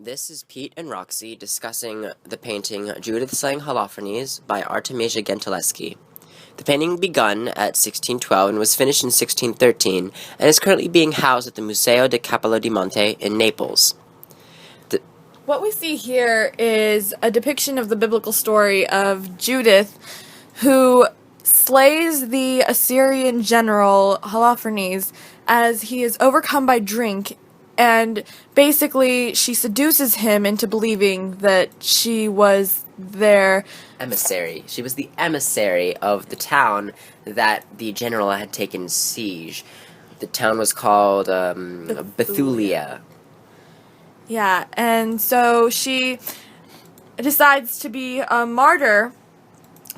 This is Pete and Roxy discussing the painting Judith slaying Holofernes by Artemisia Gentileschi. The painting begun at 1612 and was finished in 1613 and is currently being housed at the Museo di Cappello di Monte in Naples. What we see here is a depiction of the biblical story of Judith, who slays the Assyrian general Holofernes as he is overcome by drink, and basically she seduces him into believing that she was their emissary. She was the emissary of the town that the general had taken siege. The town was called Bethulia. Yeah, and so she decides to be a martyr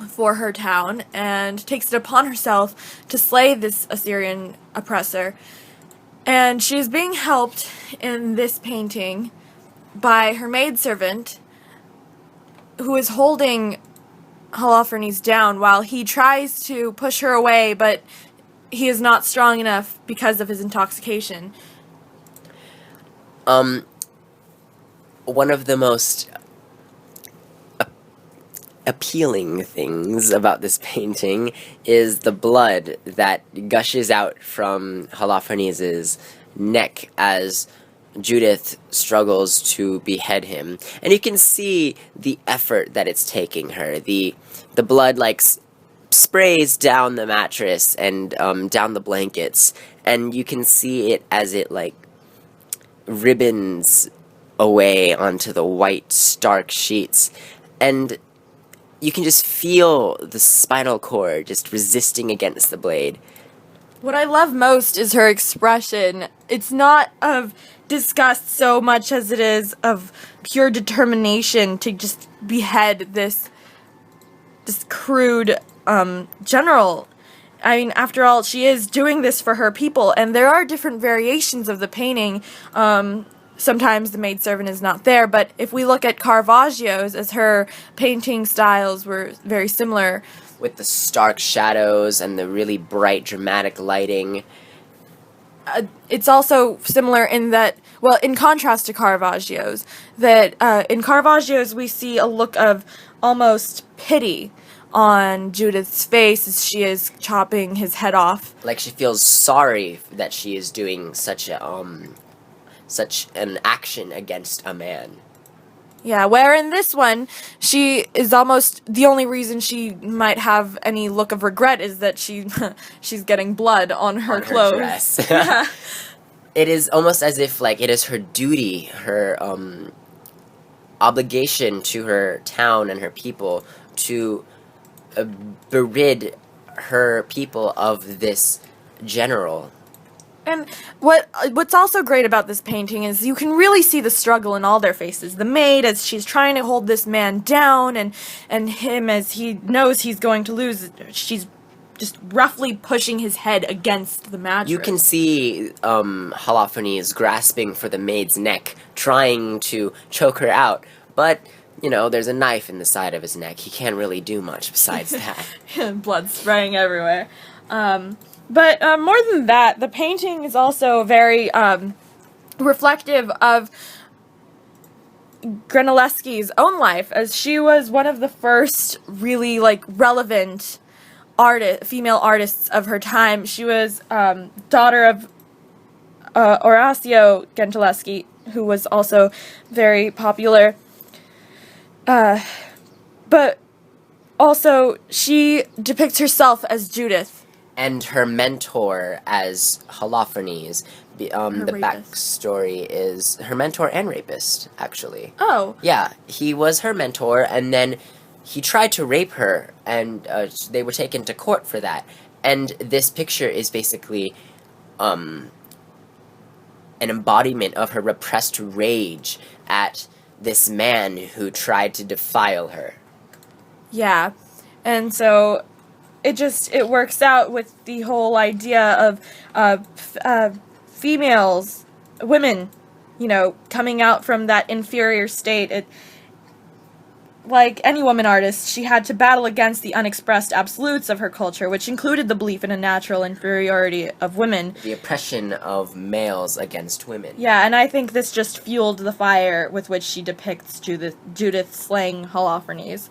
for her town and takes it upon herself to slay this Assyrian oppressor. And she is being helped in this painting by her maidservant, who is holding Holofernes down while he tries to push her away, but he is not strong enough because of his intoxication. One of the most appealing things about this painting is the blood that gushes out from Holofernes' neck as Judith struggles to behead him. And you can see the effort that it's taking her. The blood, sprays down the mattress and down the blankets, and you can see it as it, ribbons away onto the white, stark sheets. And you can just feel the spinal cord just resisting against the blade. What I love most is her expression. It's not of disgust so much as it is of pure determination to just behead this crude general. I mean, after all, she is doing this for her people, and there are different variations of the painting. Sometimes the maidservant is not there, but if we look at Caravaggio's, as her painting styles were very similar. With the stark shadows and the really bright, dramatic lighting. It's also similar in that, well, in contrast to Caravaggio's, that in Caravaggio's we see a look of almost pity on Judith's face as she is chopping his head off. Like she feels sorry that she is doing such an action against a man. Yeah, where in this one, she is almost, the only reason she might have any look of regret is that she's getting blood on her clothes. Her dress. Yeah. It is almost as if, it is her duty, her obligation to her town and her people to berid her people of this general. And what's also great about this painting is you can really see the struggle in all their faces. The maid, as she's trying to hold this man down, and him, as he knows he's going to lose, she's just roughly pushing his head against the mattress. You can see Holofernes grasping for the maid's neck, trying to choke her out, but there's a knife in the side of his neck. He can't really do much besides that. Blood spraying everywhere. But more than that, the painting is also very reflective of Gentileschi's own life, as she was one of the first really relevant female artists of her time. She was daughter of Orazio Gentileschi, who was also very popular. But also she depicts herself as Judith. And her mentor as Holofernes. The backstory is her mentor and rapist, actually. Oh. Yeah, he was her mentor, and then he tried to rape her, and they were taken to court for that. And this picture is basically an embodiment of her repressed rage at this man who tried to defile her. Yeah, and so it works out with the whole idea of females, women, coming out from that inferior state. like any woman artist, she had to battle against the unexpressed absolutes of her culture, which included the belief in a natural inferiority of women. The oppression of males against women. Yeah, and I think this just fueled the fire with which she depicts Judith slaying Holofernes.